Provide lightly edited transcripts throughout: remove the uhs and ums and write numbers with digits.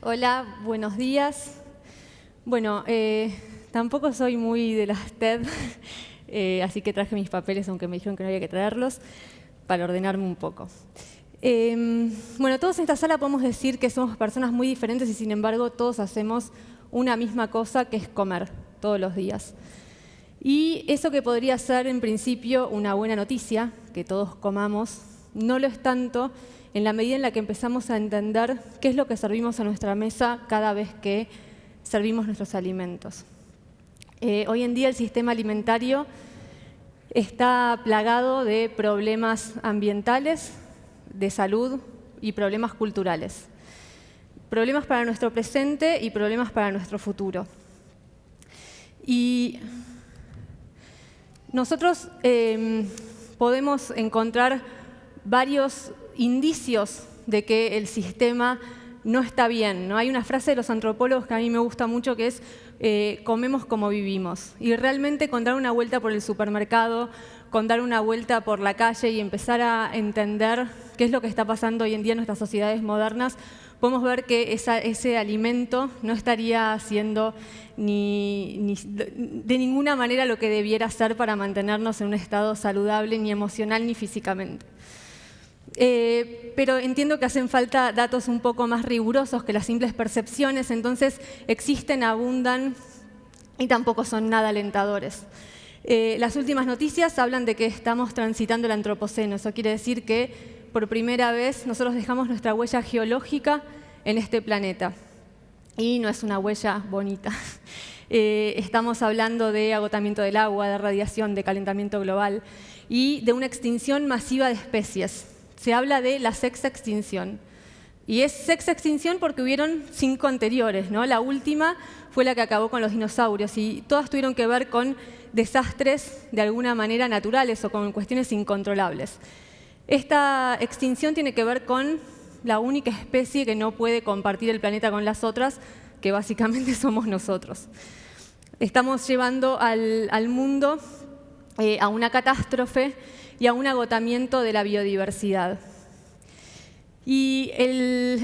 Hola, buenos días. Bueno, tampoco soy muy de las TED, así que traje mis papeles, aunque me dijeron que no había que traerlos, para ordenarme un poco. Bueno, todos en esta sala podemos decir que somos personas muy diferentes y sin embargo todos hacemos una misma cosa, que es comer todos los días. Y eso que podría ser en principio una buena noticia, que todos comamos, no lo es tanto en la medida en la que empezamos a entender qué es lo que servimos a nuestra mesa cada vez que servimos nuestros alimentos. Hoy en día el sistema alimentario está plagado de problemas ambientales, de salud y problemas culturales. Problemas para nuestro presente y problemas para nuestro futuro. Y nosotros podemos encontrar varios indicios de que el sistema no está bien, ¿no? Hay una frase de los antropólogos que a mí me gusta mucho que es comemos como vivimos. Y realmente con dar una vuelta por el supermercado, con dar una vuelta por la calle y empezar a entender qué es lo que está pasando hoy en día en nuestras sociedades modernas, podemos ver que ese alimento no estaría siendo de ninguna manera lo que debiera ser para mantenernos en un estado saludable, ni emocional ni físicamente. Pero entiendo que hacen falta datos un poco más rigurosos que las simples percepciones, entonces existen, abundan y tampoco son nada alentadores. Las últimas noticias hablan de que estamos transitando el antropoceno. Eso quiere decir que por primera vez nosotros dejamos nuestra huella geológica en este planeta. Y no es una huella bonita. Estamos hablando de agotamiento del agua, de radiación, de calentamiento global y de una extinción masiva de especies. Se habla de la sexta extinción. Y es sexta extinción porque hubieron 5 anteriores, ¿no? La última fue la que acabó con los dinosaurios y todas tuvieron que ver con desastres de alguna manera naturales o con cuestiones incontrolables. Esta extinción tiene que ver con la única especie que no puede compartir el planeta con las otras, que básicamente somos nosotros. Estamos llevando al mundo a una catástrofe y a un agotamiento de la biodiversidad. Y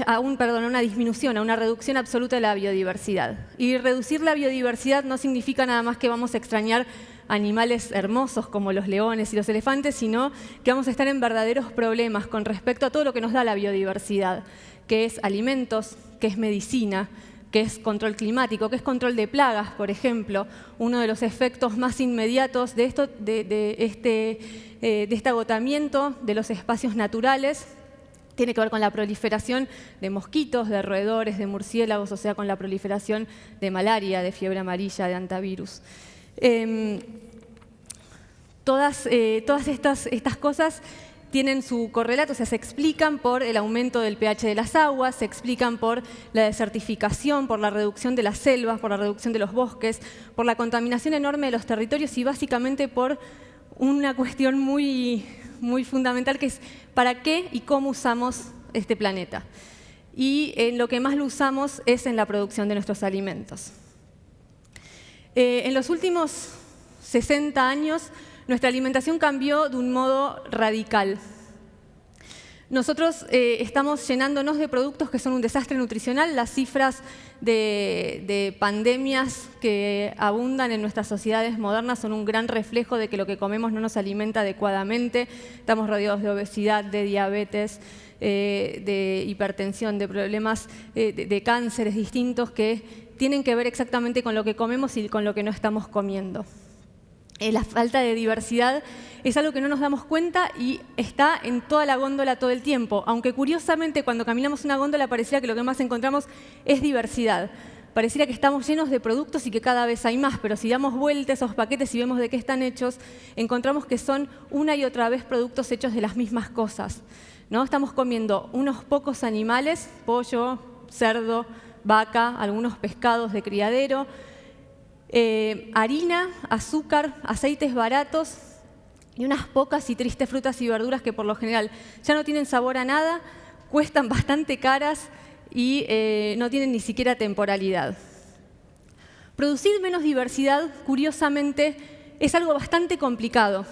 a una disminución, a una reducción absoluta de la biodiversidad. Y reducir la biodiversidad no significa nada más que vamos a extrañar animales hermosos como los leones y los elefantes, sino que vamos a estar en verdaderos problemas con respecto a todo lo que nos da la biodiversidad, que es alimentos, que es medicina, que es control climático, que es control de plagas, por ejemplo. Uno de los efectos más inmediatos de este agotamiento de los espacios naturales tiene que ver con la proliferación de mosquitos, de roedores, de murciélagos, o sea, con la proliferación de malaria, de fiebre amarilla, de hantavirus. Todas estas cosas tienen su correlato, o sea, se explican por el aumento del pH de las aguas, se explican por la desertificación, por la reducción de las selvas, por la reducción de los bosques, por la contaminación enorme de los territorios y básicamente por una cuestión muy fundamental que es para qué y cómo usamos este planeta. Y en lo que más lo usamos es en la producción de nuestros alimentos. En los últimos 60 años, nuestra alimentación cambió de un modo radical. Nosotros estamos llenándonos de productos que son un desastre nutricional. Las cifras de pandemias que abundan en nuestras sociedades modernas son un gran reflejo de que lo que comemos no nos alimenta adecuadamente. Estamos rodeados de obesidad, de diabetes, de hipertensión, de problemas de cánceres distintos que tienen que ver exactamente con lo que comemos y con lo que no estamos comiendo. La falta de diversidad es algo que no nos damos cuenta y está en toda la góndola todo el tiempo, aunque curiosamente cuando caminamos una góndola pareciera que lo que más encontramos es diversidad. Pareciera que estamos llenos de productos y que cada vez hay más, pero si damos vuelta a esos paquetes y vemos de qué están hechos, encontramos que son una y otra vez productos hechos de las mismas cosas, ¿no? Estamos comiendo unos pocos animales, pollo, cerdo, vaca, algunos pescados de criadero, harina, azúcar, aceites baratos y unas pocas y tristes frutas y verduras que por lo general ya no tienen sabor a nada, cuestan bastante caras y no tienen ni siquiera temporalidad. Producir menos diversidad, curiosamente, es algo bastante complicado.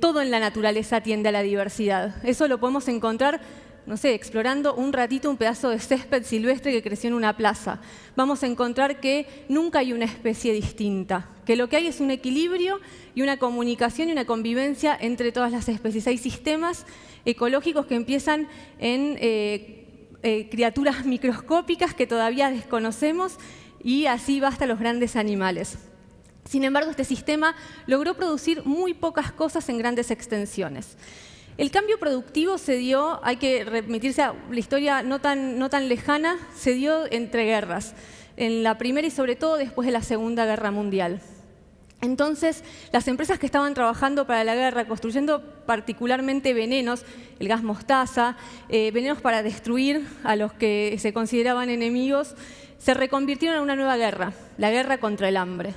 Todo en la naturaleza tiende a la diversidad. Eso lo podemos encontrar no sé, explorando un ratito un pedazo de césped silvestre que creció en una plaza, vamos a encontrar que nunca hay una especie distinta, que lo que hay es un equilibrio y una comunicación y una convivencia entre todas las especies. Hay sistemas ecológicos que empiezan en criaturas microscópicas que todavía desconocemos y así va hasta los grandes animales. Sin embargo, este sistema logró producir muy pocas cosas en grandes extensiones. El cambio productivo se dio, hay que remitirse a la historia no tan lejana, se dio entre guerras, en la Primera y sobre todo después de la Segunda Guerra Mundial. Entonces, las empresas que estaban trabajando para la guerra, construyendo particularmente venenos, el gas mostaza, venenos para destruir a los que se consideraban enemigos, se reconvirtieron en una nueva guerra, la guerra contra el hambre.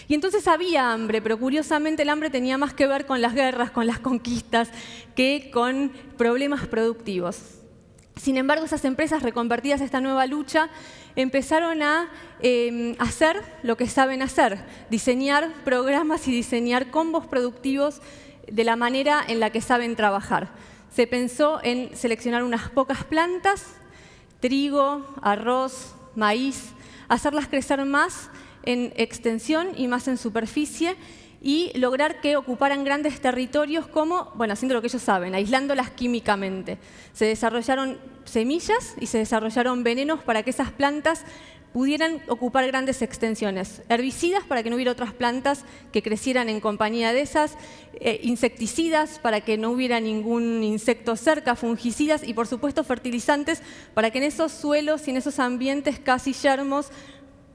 Y entonces había hambre, pero curiosamente el hambre tenía más que ver con las guerras, con las conquistas, que con problemas productivos. Sin embargo, esas empresas reconvertidas a esta nueva lucha empezaron a hacer lo que saben hacer, diseñar programas y diseñar combos productivos de la manera en la que saben trabajar. Se pensó en seleccionar unas pocas plantas, trigo, arroz, maíz, hacerlas crecer más en extensión y más en superficie y lograr que ocuparan grandes territorios como, bueno, haciendo lo que ellos saben, aislándolas químicamente. Se desarrollaron semillas y se desarrollaron venenos para que esas plantas pudieran ocupar grandes extensiones. Herbicidas para que no hubiera otras plantas que crecieran en compañía de esas, insecticidas para que no hubiera ningún insecto cerca, fungicidas y, por supuesto, fertilizantes para que en esos suelos y en esos ambientes casi yermos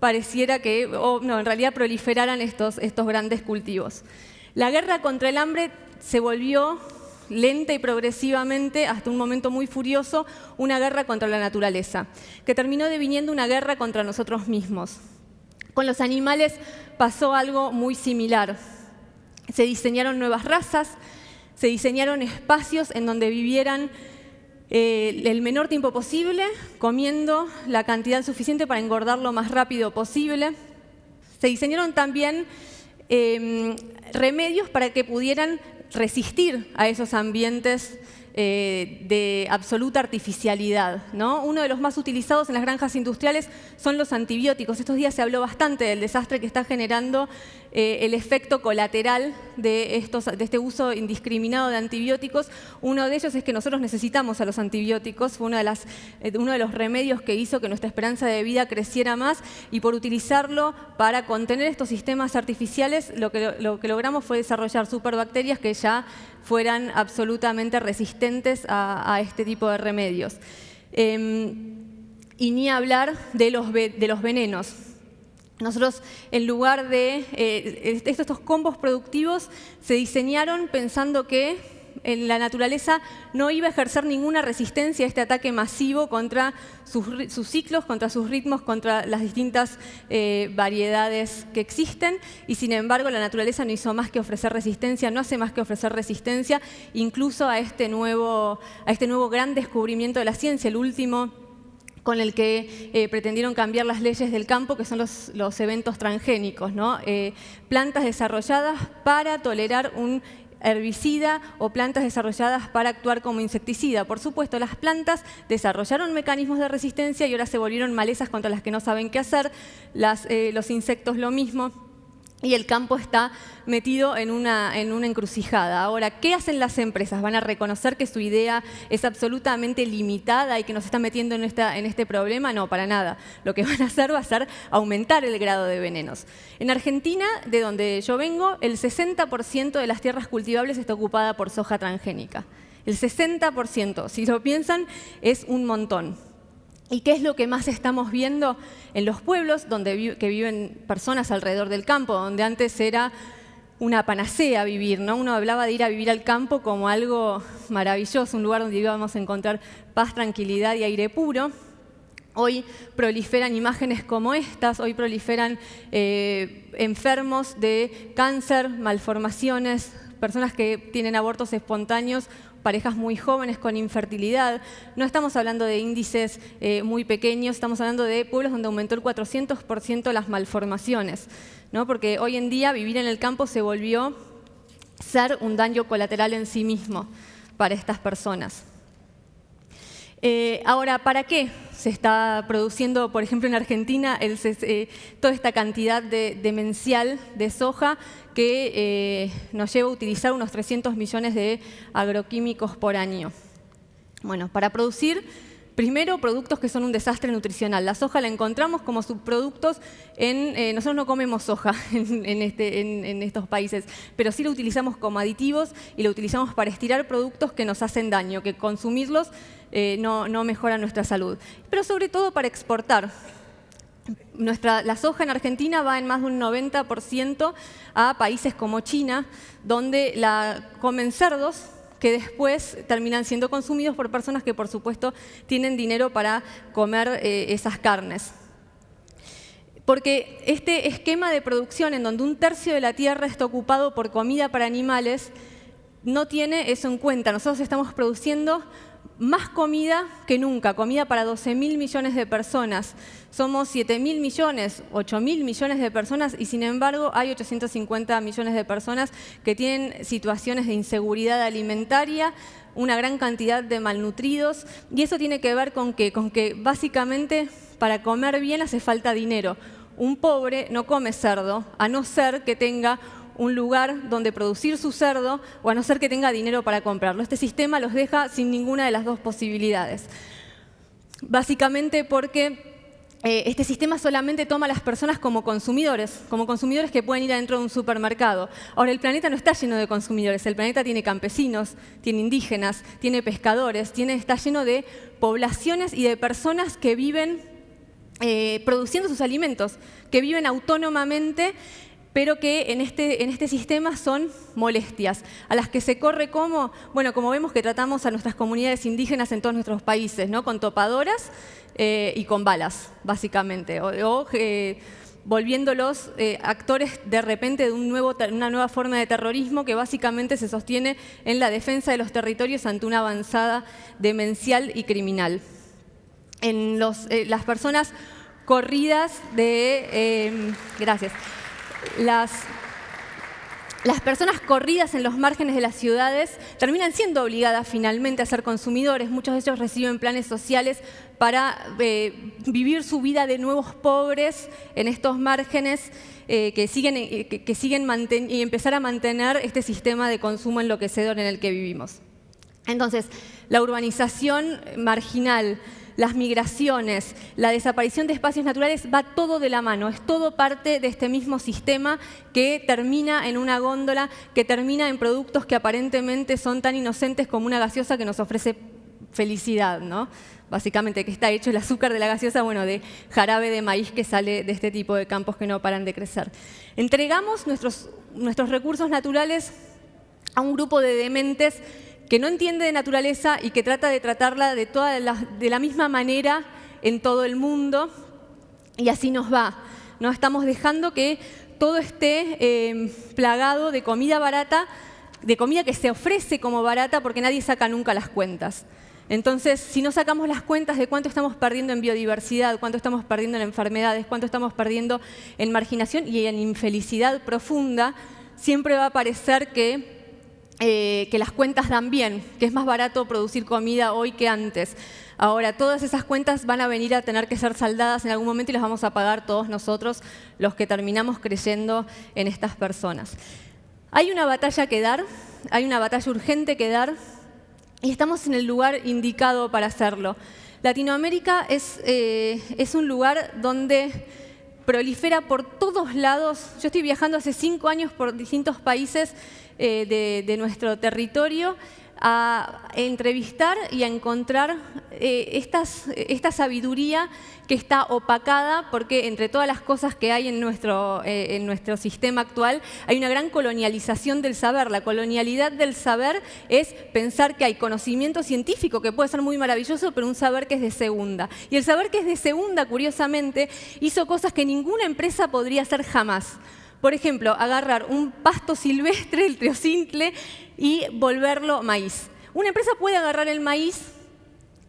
pareciera que, en realidad proliferaran estos grandes cultivos. La guerra contra el hambre se volvió lenta y progresivamente, hasta un momento muy furioso, una guerra contra la naturaleza, que terminó deviniendo una guerra contra nosotros mismos. Con los animales pasó algo muy similar. Se diseñaron nuevas razas, se diseñaron espacios en donde vivieran el menor tiempo posible, comiendo la cantidad suficiente para engordar lo más rápido posible. Se diseñaron también remedios para que pudieran resistir a esos ambientes de absoluta artificialidad, ¿no? Uno de los más utilizados en las granjas industriales son los antibióticos. Estos días se habló bastante del desastre que está generando el efecto colateral de este uso indiscriminado de antibióticos. Uno de ellos es que nosotros necesitamos a los antibióticos. Fue uno de los remedios que hizo que nuestra esperanza de vida creciera más, y por utilizarlo para contener estos sistemas artificiales, lo que logramos fue desarrollar superbacterias que ya fueran absolutamente resistentes a este tipo de remedios. Y ni hablar de los venenos. Nosotros, en lugar de estos combos productivos, se diseñaron pensando que en la naturaleza no iba a ejercer ninguna resistencia a este ataque masivo contra sus ciclos, contra sus ritmos, contra las distintas variedades que existen, y sin embargo la naturaleza no hizo más que ofrecer resistencia, no hace más que ofrecer resistencia, incluso a este nuevo gran descubrimiento de la ciencia, el último con el que pretendieron cambiar las leyes del campo, que son los eventos transgénicos, ¿no? Plantas desarrolladas para tolerar un herbicida o plantas desarrolladas para actuar como insecticida. Por supuesto, las plantas desarrollaron mecanismos de resistencia y ahora se volvieron malezas contra las que no saben qué hacer, los insectos lo mismo, y el campo está metido en una encrucijada. Ahora, ¿qué hacen las empresas? ¿Van a reconocer que su idea es absolutamente limitada y que nos está metiendo en este problema? No, para nada. Lo que van a hacer va a ser aumentar el grado de venenos. En Argentina, de donde yo vengo, el 60% de las tierras cultivables está ocupada por soja transgénica. El 60%, si lo piensan, es un montón. ¿Y qué es lo que más estamos viendo en los pueblos que viven personas alrededor del campo, donde antes era una panacea vivir, ¿no? Uno hablaba de ir a vivir al campo como algo maravilloso, un lugar donde íbamos a encontrar paz, tranquilidad y aire puro. Hoy proliferan imágenes como estas, hoy proliferan enfermos de cáncer, malformaciones, personas que tienen abortos espontáneos, parejas muy jóvenes con infertilidad. No estamos hablando de índices muy pequeños, estamos hablando de pueblos donde aumentó el 400% las malformaciones, ¿no? Porque hoy en día vivir en el campo se volvió ser un daño colateral en sí mismo para estas personas. Ahora, ¿para qué se está produciendo, por ejemplo, en Argentina, toda esta cantidad demencial de soja que nos lleva a utilizar unos 300 millones de agroquímicos por año? Bueno, para producir, primero, productos que son un desastre nutricional. La soja la encontramos como subproductos nosotros no comemos soja en estos países, pero sí lo utilizamos como aditivos y lo utilizamos para estirar productos que nos hacen daño, que consumirlos no mejora nuestra salud. Pero sobre todo para exportar. La soja en Argentina va en más de un 90% a países como China, donde la comen cerdos, que después terminan siendo consumidos por personas que, por supuesto, tienen dinero para comer esas carnes. Porque este esquema de producción en donde un tercio de la tierra está ocupado por comida para animales no tiene eso en cuenta. Nosotros estamos produciendo más comida que nunca, comida para 12.000 millones de personas. Somos 7.000 millones, 8.000 millones de personas y sin embargo hay 850 millones de personas que tienen situaciones de inseguridad alimentaria, una gran cantidad de malnutridos y eso tiene que ver con que básicamente para comer bien hace falta dinero. Un pobre no come cerdo, a no ser que tenga un lugar donde producir su cerdo o a no ser que tenga dinero para comprarlo. Este sistema los deja sin ninguna de las dos posibilidades. Básicamente porque este sistema solamente toma a las personas como consumidores que pueden ir adentro de un supermercado. Ahora, el planeta no está lleno de consumidores, el planeta tiene campesinos, tiene indígenas, tiene pescadores, está lleno de poblaciones y de personas que viven produciendo sus alimentos, que viven autónomamente, pero que en este sistema son molestias, a las que se corre como, bueno, como vemos que tratamos a nuestras comunidades indígenas en todos nuestros países, ¿no? Con topadoras y con balas, básicamente, o volviéndolos actores de repente de una nueva forma de terrorismo que básicamente se sostiene en la defensa de los territorios ante una avanzada demencial y criminal. En las personas corridas gracias. Las personas corridas en los márgenes de las ciudades terminan siendo obligadas finalmente a ser consumidores. Muchos de ellos reciben planes sociales para vivir su vida de nuevos pobres en estos márgenes que siguen y empezar a mantener este sistema de consumo enloquecedor en el que vivimos. Entonces, la urbanización marginal, las migraciones, la desaparición de espacios naturales, va todo de la mano, es todo parte de este mismo sistema que termina en una góndola, que termina en productos que aparentemente son tan inocentes como una gaseosa que nos ofrece felicidad, ¿no? Básicamente, que está hecho el azúcar de la gaseosa, bueno, de jarabe de maíz que sale de este tipo de campos que no paran de crecer. Entregamos nuestros recursos naturales a un grupo de dementes que no entiende de naturaleza y que trata de tratarla de la misma manera en todo el mundo, y así nos va. ¿No? Estamos dejando que todo esté plagado de comida barata, de comida que se ofrece como barata porque nadie saca nunca las cuentas. Entonces, si no sacamos las cuentas de cuánto estamos perdiendo en biodiversidad, cuánto estamos perdiendo en enfermedades, cuánto estamos perdiendo en marginación y en infelicidad profunda, siempre va a parecer que las cuentas dan bien, que es más barato producir comida hoy que antes. Ahora, todas esas cuentas van a venir a tener que ser saldadas en algún momento y las vamos a pagar todos nosotros, los que terminamos creyendo en estas personas. Hay una batalla que dar, hay una batalla urgente que dar, y estamos en el lugar indicado para hacerlo. Latinoamérica es un lugar donde prolifera por todos lados. Yo estoy viajando hace 5 años por distintos países de nuestro territorio a entrevistar y a encontrar esta sabiduría que está opacada porque entre todas las cosas que hay en nuestro sistema actual hay una gran colonialización del saber. La colonialidad del saber es pensar que hay conocimiento científico que puede ser muy maravilloso, pero un saber que es de segunda. Y el saber que es de segunda, curiosamente, hizo cosas que ninguna empresa podría hacer jamás. Por ejemplo, agarrar un pasto silvestre, el triocintle, y volverlo maíz. Una empresa puede agarrar el maíz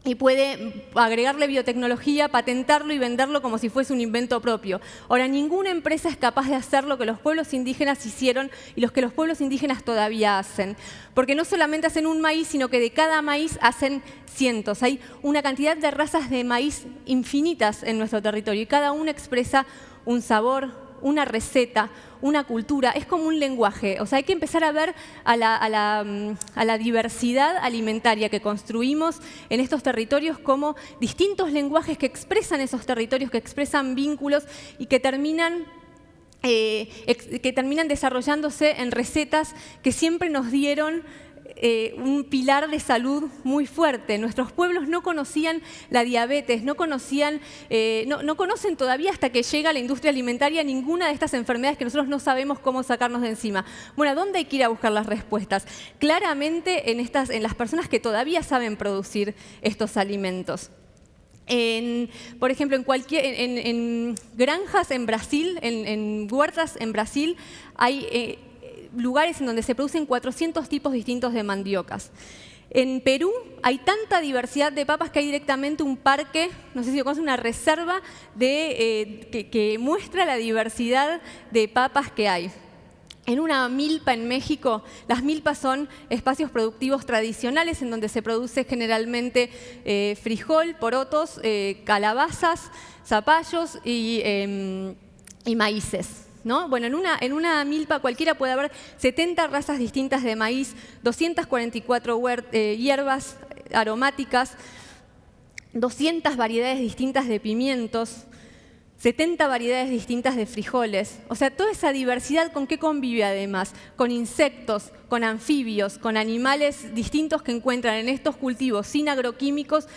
y puede agregarle biotecnología, patentarlo y venderlo como si fuese un invento propio. Ahora, ninguna empresa es capaz de hacer lo que los pueblos indígenas hicieron y lo que los pueblos indígenas todavía hacen. Porque no solamente hacen un maíz, sino que de cada maíz hacen cientos. Hay una cantidad de razas de maíz infinitas en nuestro territorio y cada una expresa un sabor, una receta, una cultura, es como un lenguaje. O sea, hay que empezar a ver a la diversidad alimentaria que construimos en estos territorios como distintos lenguajes que expresan esos territorios, que expresan vínculos y que terminan desarrollándose en recetas que siempre nos dieron un pilar de salud muy fuerte. Nuestros pueblos no conocían la diabetes, no conocen todavía hasta que llega la industria alimentaria ninguna de estas enfermedades que nosotros no sabemos cómo sacarnos de encima. Bueno, ¿a dónde hay que ir a buscar las respuestas? Claramente en las personas que todavía saben producir estos alimentos. Por ejemplo, en granjas en Brasil, en huertas en Brasil, hay lugares en donde se producen 400 tipos distintos de mandiocas. En Perú hay tanta diversidad de papas que hay directamente un parque, no sé si lo conocen, una reserva que muestra la diversidad de papas que hay. En una milpa en México, las milpas son espacios productivos tradicionales en donde se produce generalmente frijol, porotos, calabazas, zapallos y maíces, ¿no? Bueno, en una milpa cualquiera puede haber 70 razas distintas de maíz, 244 hierbas aromáticas, 200 variedades distintas de pimientos, 70 variedades distintas de frijoles. O sea, toda esa diversidad, ¿con qué convive además? Con insectos, con anfibios, con animales distintos que encuentran en estos cultivos sin agroquímicos,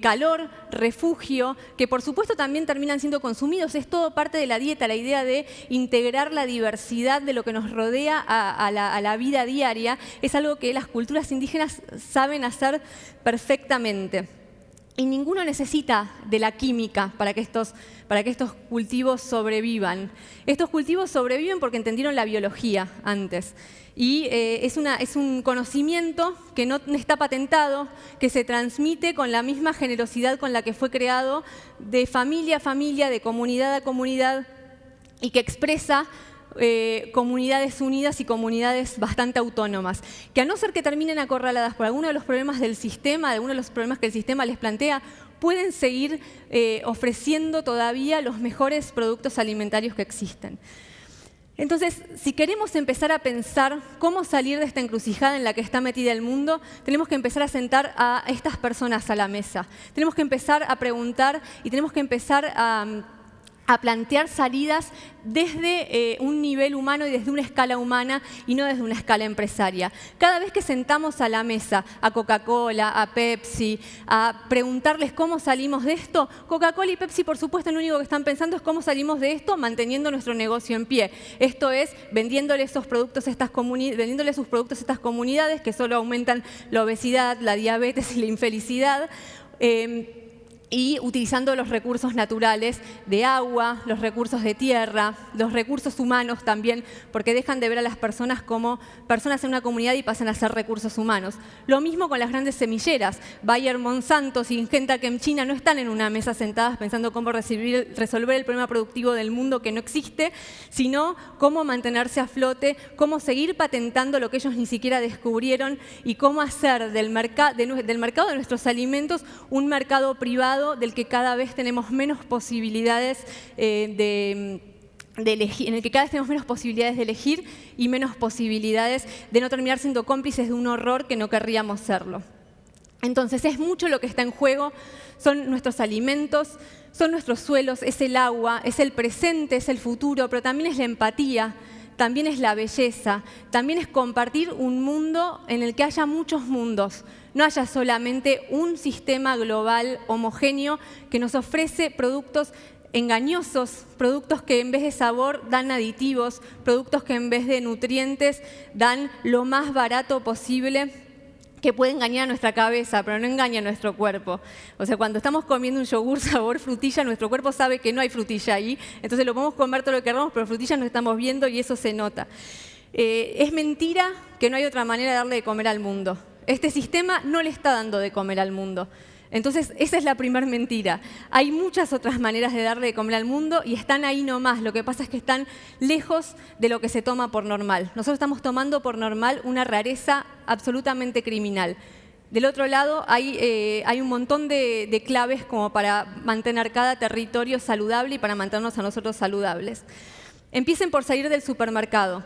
calor, refugio, que por supuesto también terminan siendo consumidos. Es todo parte de la dieta, la idea de integrar la diversidad de lo que nos rodea a la vida diaria. Es algo que las culturas indígenas saben hacer perfectamente. Y ninguno necesita de la química para que estos cultivos sobrevivan. Estos cultivos sobreviven porque entendieron la biología antes. Y es un conocimiento que no está patentado, que se transmite con la misma generosidad con la que fue creado, de familia a familia, de comunidad a comunidad, y que expresa comunidades unidas y comunidades bastante autónomas, que a no ser que terminen acorraladas por alguno de los problemas del sistema, de alguno de los problemas que el sistema les plantea, pueden seguir ofreciendo todavía los mejores productos alimentarios que existen. Entonces, si queremos empezar a pensar cómo salir de esta encrucijada en la que está metida el mundo, tenemos que empezar a sentar a estas personas a la mesa. Tenemos que empezar a preguntar y tenemos que empezar a plantear salidas desde un nivel humano y desde una escala humana y no desde una escala empresaria. Cada vez que sentamos a la mesa a Coca-Cola, a Pepsi, a preguntarles cómo salimos de esto, Coca-Cola y Pepsi, por supuesto, lo único que están pensando es cómo salimos de esto manteniendo nuestro negocio en pie. Esto es, vendiéndole sus productos a estas comunidades que solo aumentan la obesidad, la diabetes y la infelicidad. Y utilizando los recursos naturales de agua, los recursos de tierra, los recursos humanos también, porque dejan de ver a las personas como personas en una comunidad y pasan a ser recursos humanos. Lo mismo con las grandes semilleras. Bayer, Monsanto, Syngenta, que en China no están en una mesa sentadas pensando cómo resolver el problema productivo del mundo que no existe, sino cómo mantenerse a flote, cómo seguir patentando lo que ellos ni siquiera descubrieron y cómo hacer del mercado de nuestros alimentos un mercado privado del que cada vez tenemos menos posibilidades de elegir, en el que cada vez tenemos menos posibilidades de elegir y menos posibilidades de no terminar siendo cómplices de un horror que no querríamos serlo. Entonces, es mucho lo que está en juego, son nuestros alimentos, son nuestros suelos, es el agua, es el presente, es el futuro, pero también es la empatía, también es la belleza, también es compartir un mundo en el que haya muchos mundos, no haya solamente un sistema global homogéneo que nos ofrece productos engañosos, productos que en vez de sabor dan aditivos, productos que en vez de nutrientes dan lo más barato posible, que puede engañar a nuestra cabeza, pero no engaña a nuestro cuerpo. O sea, cuando estamos comiendo un yogur sabor frutilla, nuestro cuerpo sabe que no hay frutilla ahí, entonces lo podemos comer todo lo que queramos, pero frutilla no estamos viendo y eso se nota. Es mentira que no hay otra manera de darle de comer al mundo. Este sistema no le está dando de comer al mundo. Entonces, esa es la primera mentira. Hay muchas otras maneras de darle de comer al mundo y están ahí nomás. Lo que pasa es que están lejos de lo que se toma por normal. Nosotros estamos tomando por normal una rareza absolutamente criminal. Del otro lado, hay un montón de claves como para mantener cada territorio saludable y para mantenernos a nosotros saludables. Empiecen por salir del supermercado,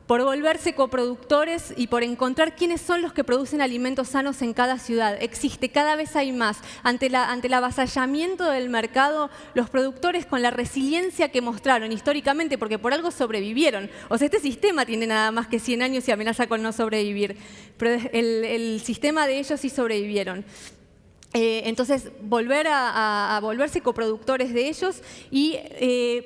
por volverse coproductores y por encontrar quiénes son los que producen alimentos sanos en cada ciudad. Existe, cada vez hay más. Ante el avasallamiento del mercado, los productores con la resiliencia que mostraron históricamente, porque por algo sobrevivieron. O sea, este sistema tiene nada más que 100 años y amenaza con no sobrevivir. Pero el sistema de ellos sí sobrevivieron. Entonces, volver a volverse coproductores de ellos y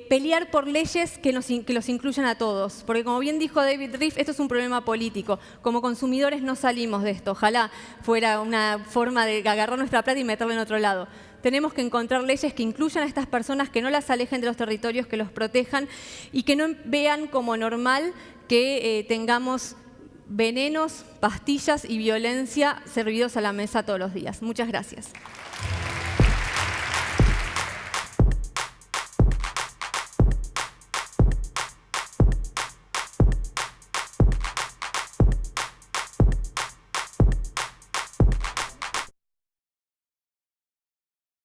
pelear por leyes que los incluyan a todos. Porque como bien dijo David Riffe, esto es un problema político. Como consumidores no salimos de esto. Ojalá fuera una forma de agarrar nuestra plata y meterla en otro lado. Tenemos que encontrar leyes que incluyan a estas personas, que no las alejen de los territorios, que los protejan y que no vean como normal que tengamos venenos, pastillas y violencia servidos a la mesa todos los días. Muchas gracias.